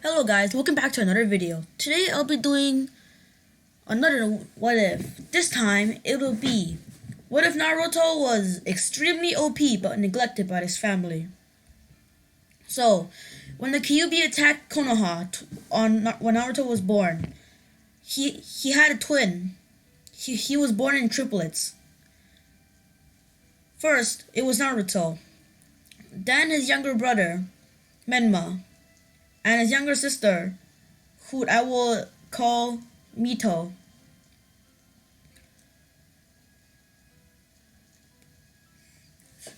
Hello guys, welcome back to another video. Today I'll be doing another what if. This time it will be, what if Naruto was extremely OP but neglected by his family? So, when the Kyuubi attacked Konoha when Naruto was born, he had a twin. He was born in triplets. First, it was Naruto. Then his younger brother, Menma, and his younger sister, who I will call Mito.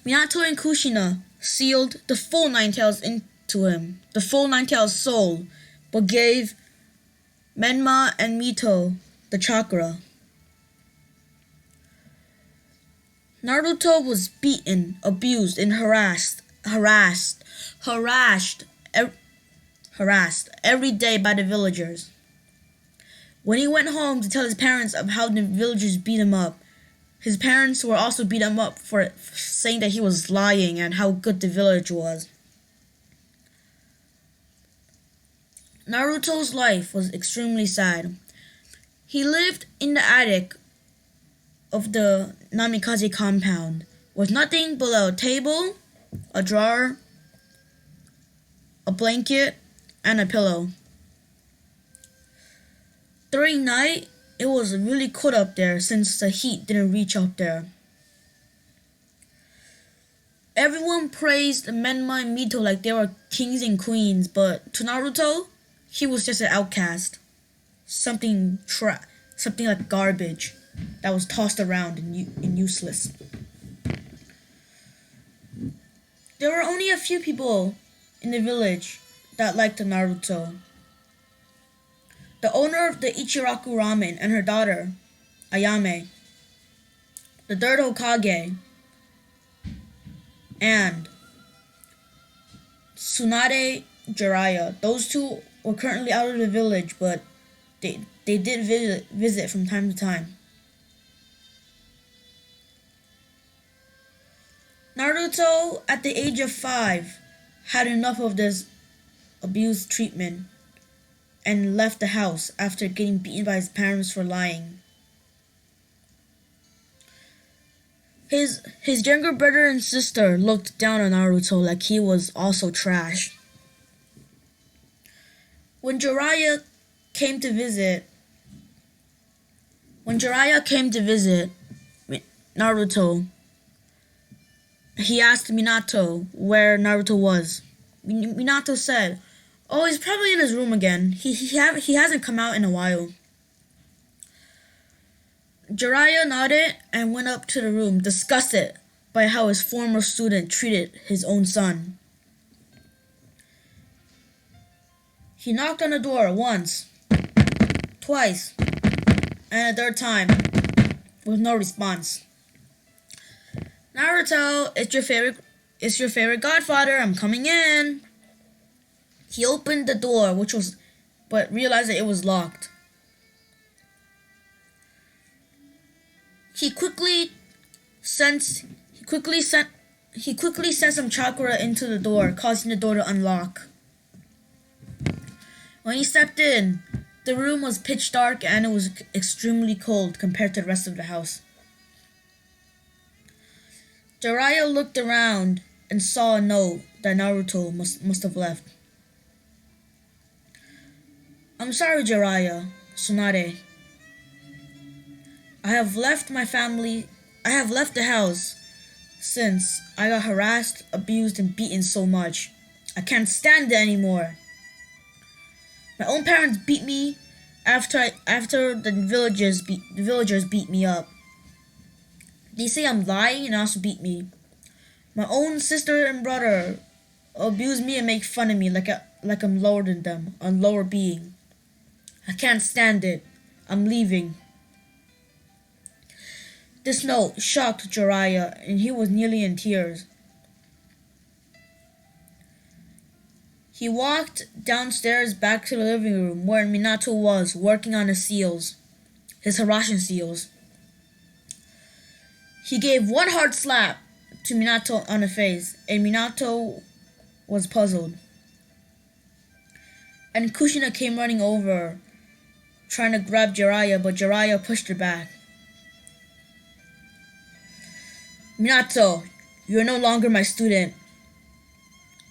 Minato and Kushina sealed the full Nine Tails into him, the full Nine Tails soul, but gave Menma and Mito the chakra. Naruto was beaten, abused, and harassed every day by the villagers. When he went home to tell his parents of how the villagers beat him up, his parents were also beat him up for saying that he was lying and how good the village was. Naruto's life was extremely sad. He lived in the attic of the Namikaze compound with nothing but a table, a drawer, a blanket, and a pillow. During night, it was really cold up there since the heat didn't reach up there. Everyone praised Menma and Mito like they were kings and queens, but to Naruto, he was just an outcast. Something like garbage that was tossed around and useless. There were only a few people in the village that liked Naruto. The owner of the Ichiraku Ramen and her daughter, Ayame, the third Hokage, and Tsunade Jiraiya. Those two were currently out of the village, but they did visit from time to time. Naruto, at the age of 5, had enough of this abuse treatment and left the house after getting beaten by his parents for lying. His younger brother and sister looked down on Naruto like he was also trash. When Jiraiya came to visit Naruto, he asked Minato where Naruto was. Minato said, "Oh, he's probably in his room again. He hasn't come out in a while." Jiraiya nodded and went up to the room, disgusted by how his former student treated his own son. He knocked on the door once, twice, and a third time, with no response. "Naruto, it's your favorite godfather. I'm coming in." He opened the door, but realized that it was locked. He quickly sent some chakra into the door, causing the door to unlock. When he stepped in, the room was pitch dark and it was extremely cold compared to the rest of the house. Jiraiya looked around and saw a note that Naruto must have left. "I'm sorry, Jiraiya, Tsunade. I have left the house since I got harassed, abused, and beaten so much. I can't stand it anymore. My own parents beat me after the villagers beat me up. They say I'm lying and also beat me. My own sister and brother abuse me and make fun of me like I'm lower than them, a lower being. I can't stand it. I'm leaving." This note shocked Jiraiya, and he was nearly in tears. He walked downstairs back to the living room where Minato was working on his Hiraishin seals. He gave one hard slap to Minato on the face, and Minato was puzzled. and Kushina came running over, trying to grab Jiraiya, but Jiraiya pushed her back. Minato, you are no longer my student.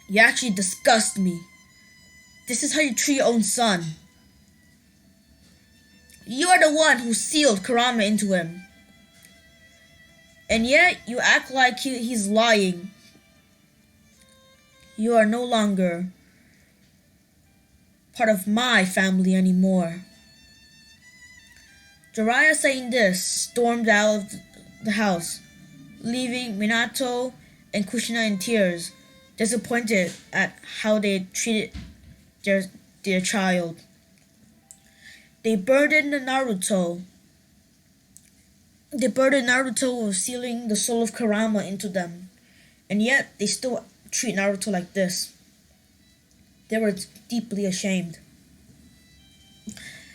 You actually disgust me. This is how you treat your own son. You are the one who sealed Kurama into him. And yet, you act like he's lying. You are no longer part of my family anymore. Jiraiya, saying this, stormed out of the house, leaving Minato and Kushina in tears, disappointed at how they had treated their child. They burdened Naruto with sealing the soul of Kurama into them, and yet they still treat Naruto like this. They were deeply ashamed.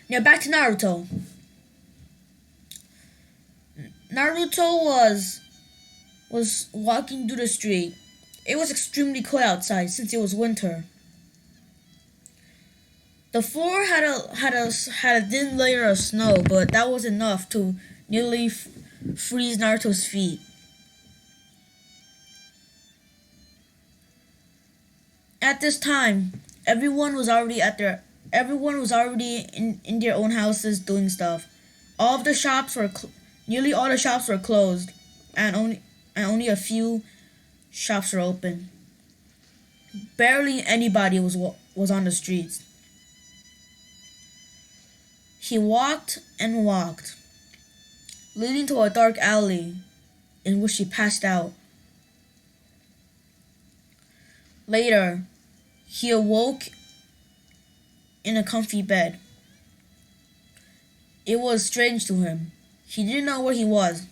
Now back to Naruto. Naruto was walking through the street. It was extremely cold outside since it was winter. The floor had a thin layer of snow, but that was enough to nearly freeze Naruto's feet. At this time, everyone was already in their own houses doing stuff. Nearly all the shops were closed, and only a few shops were open. Barely anybody was on the streets. He walked and walked, leading to a dark alley in which he passed out. Later, he awoke in a comfy bed. It was strange to him. He didn't know where he was.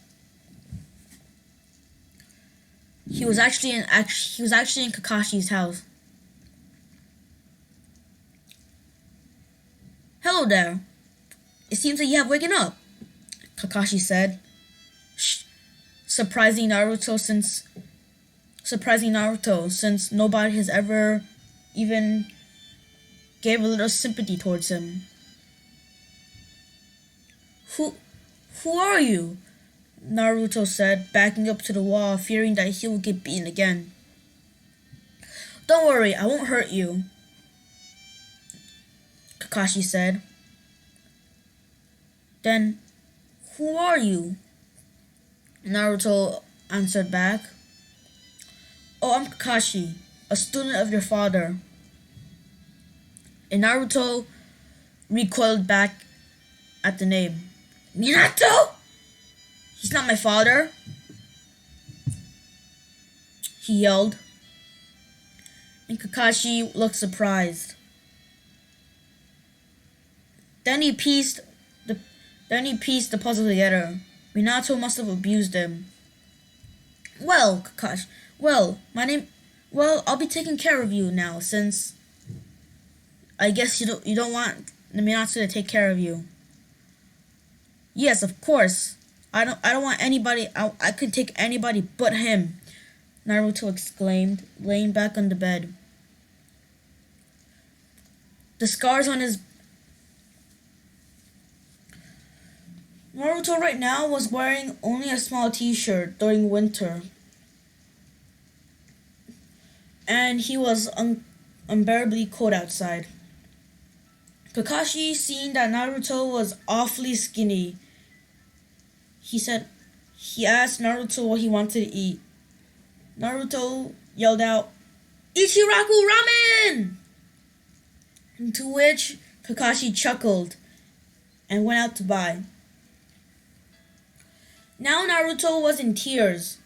He was actually in Kakashi's house. Hello there. It seems that you have waken up, Kakashi said, surprising Naruto since nobody has ever even gave a little sympathy towards him. Who are you? Naruto said, backing up to the wall, fearing that he would get beaten again. Don't worry, I won't hurt you, Kakashi said. Then, who are you? Naruto answered back. Oh, I'm Kakashi, a student of your father. And Naruto recoiled back at the name. Minato? He's not my father, he yelled. And Kakashi looked surprised. Then he pieced the puzzle together. Minato must have abused him. Well, Kakashi, I'll be taking care of you now, since I guess you don't want Minato to take care of you. Yes, of course. I don't want anybody. I could take anybody but him, Naruto exclaimed, laying back on the bed. The scars on his Naruto right now was wearing only a small t-shirt during winter. And he was unbearably cold outside. Kakashi, seeing that Naruto was awfully skinny, he asked Naruto what he wanted to eat. Naruto yelled out, "Ichiraku ramen!" To which Kakashi chuckled and went out to buy. Now Naruto was in tears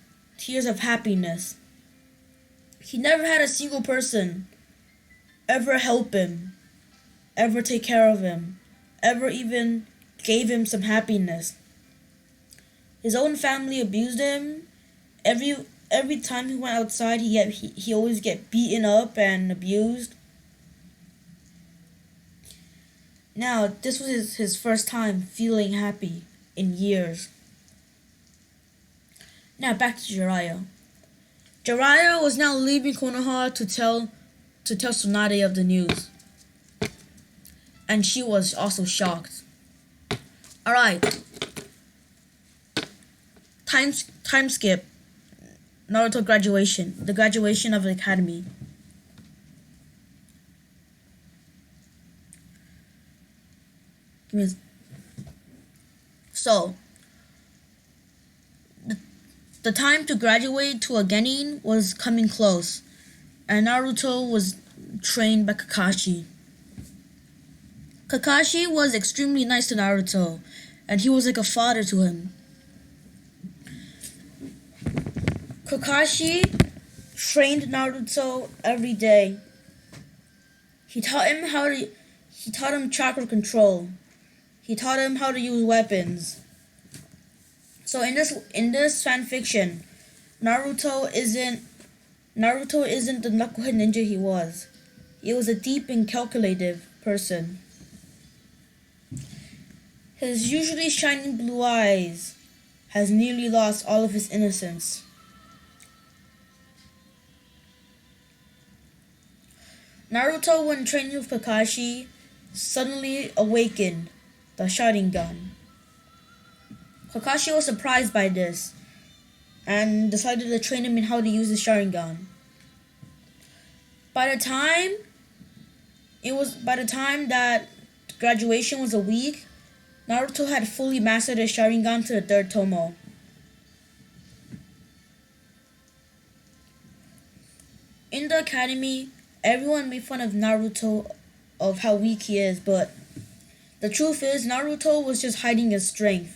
of happiness. He never had a single person ever help him, ever take care of him, ever even gave him some happiness. His own family abused him. Every time he went outside, he always get beaten up and abused. Now, this was his first time feeling happy in years. Now back to Jiraiya. Jiraiya was now leaving Konoha to tell Tsunade of the news. and she was also shocked. Alright, time skip. Naruto graduation. The graduation of the academy. So, the time to graduate to a genin was coming close, and Naruto was trained by Kakashi. Kakashi was extremely nice to Naruto, and he was like a father to him. Kakashi trained Naruto every day. He taught him chakra control. He taught him how to use weapons. So in this fan fiction, Naruto isn't the knucklehead ninja he was. He was a deep and calculative person. His usually shining blue eyes has nearly lost all of his innocence. Naruto, when training with Kakashi, suddenly awakened the Sharingan. Kakashi was surprised by this and decided to train him in how to use the Sharingan. By the time that graduation was a week, Naruto had fully mastered his Sharingan to the third tomo. In the academy, everyone made fun of Naruto of how weak he is, but the truth is Naruto was just hiding his strength.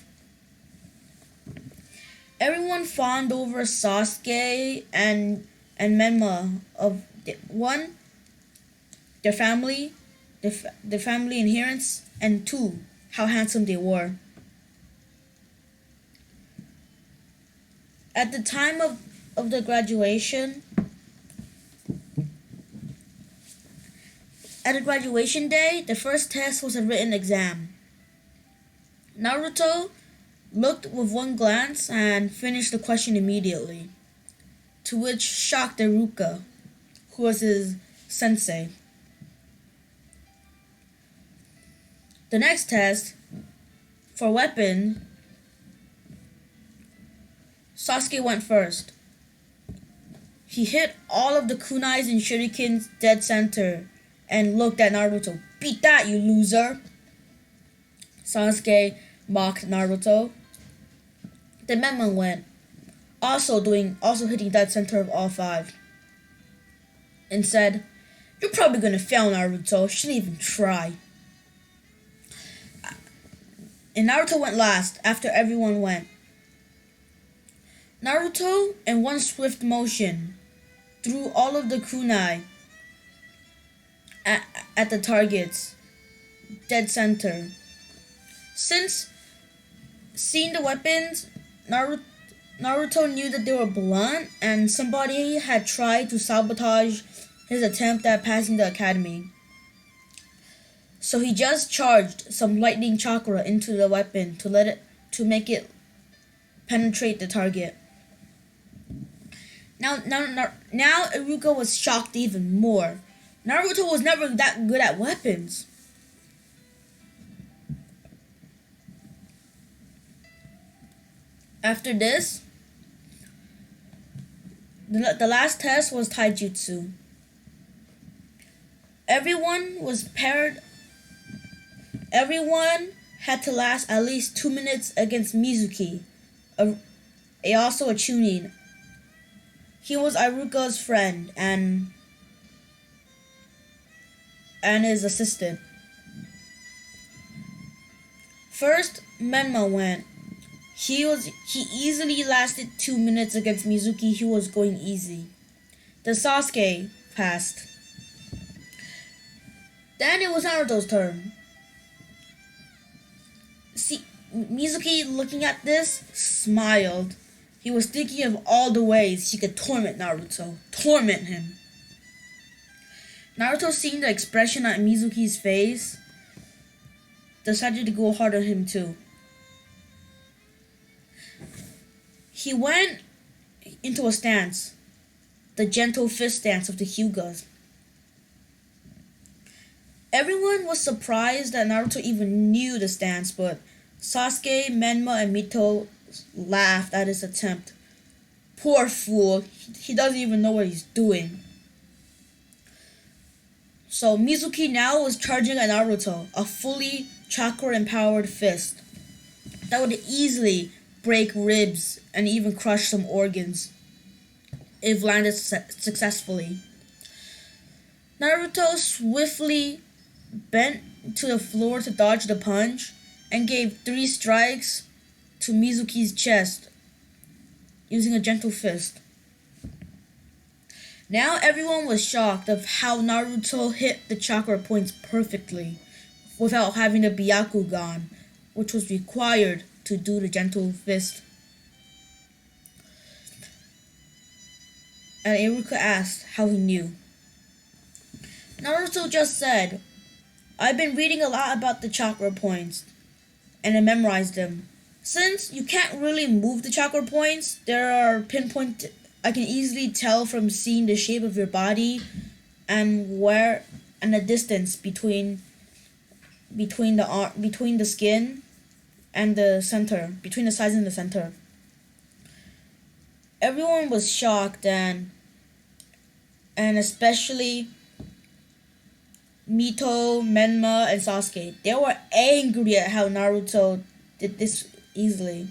Everyone fawned over Sasuke and Menma of one, their family inheritance, and two, how handsome they were. At the time of the graduation, at the graduation day, the first test was a written exam. Naruto looked with one glance and finished the question immediately, to which shocked Iruka, who was his sensei. The next test, for weapon, Sasuke went first. He hit all of the kunais and shurikens dead center and looked at Naruto. "Beat that, you loser!" Sasuke mocked Naruto. Then Menma went, also hitting dead center of all five, and said, "You're probably gonna fail, Naruto. Shouldn't even try." And Naruto went last after everyone went. Naruto, in one swift motion, threw all of the kunai at the targets, dead center. Since seeing the weapons, Naruto knew that they were blunt and somebody had tried to sabotage his attempt at passing the academy. So he just charged some lightning chakra into the weapon to make it penetrate the target. Now Iruka was shocked even more. Naruto was never that good at weapons. After this, the last test was taijutsu. Everyone had to last at least 2 minutes against Mizuki, also a Chunin. He was Iruka's friend and his assistant. First, Menma went. He easily lasted 2 minutes against Mizuki. He was going easy. Then Sasuke passed. Then it was Naruto's turn. See, Mizuki, looking at this, smiled. He was thinking of all the ways he could torment Naruto. Torment him. Naruto, seeing the expression on Mizuki's face, decided to go hard on him too. He went into a stance, the gentle fist stance of the Hyugas. Everyone was surprised that Naruto even knew the stance, but Sasuke, Menma, and Mito laughed at his attempt. Poor fool, he doesn't even know what he's doing. So Mizuki now was charging at Naruto, a fully chakra-empowered fist that would easily break ribs and even crush some organs if landed successfully. Naruto swiftly bent to the floor to dodge the punch and gave 3 strikes to Mizuki's chest using a gentle fist. Now everyone was shocked of how Naruto hit the chakra points perfectly without having the Byakugan, which was required to do the gentle fist. And Iruka asked how he knew. Naruto just said, "I've been reading a lot about the chakra points, and I memorized them. Since you can't really move the chakra points, there are pinpoint. I can easily tell from seeing the shape of your body and where and the distance between the skin and the center, between the sides and the center." Everyone was shocked and especially Mito, Menma, and Sasuke. They were angry at how Naruto did this easily.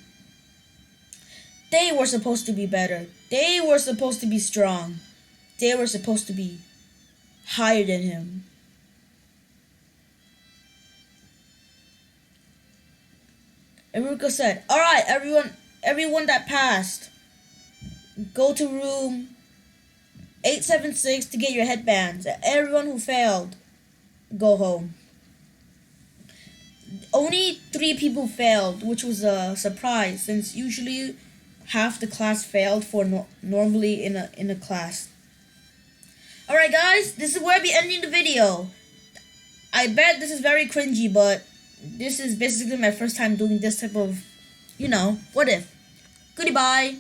They were supposed to be better. They were supposed to be strong. They were supposed to be higher than him. Iruka said, "Alright, everyone that passed, go to room 876 to get your headbands. Everyone who failed, go home." Only 3 people failed, which was a surprise since usually half the class failed for normally in a class. Alright guys, this is where I'll be ending the video. I bet this is very cringy, but this is basically my first time doing this type of, what if. Goodbye.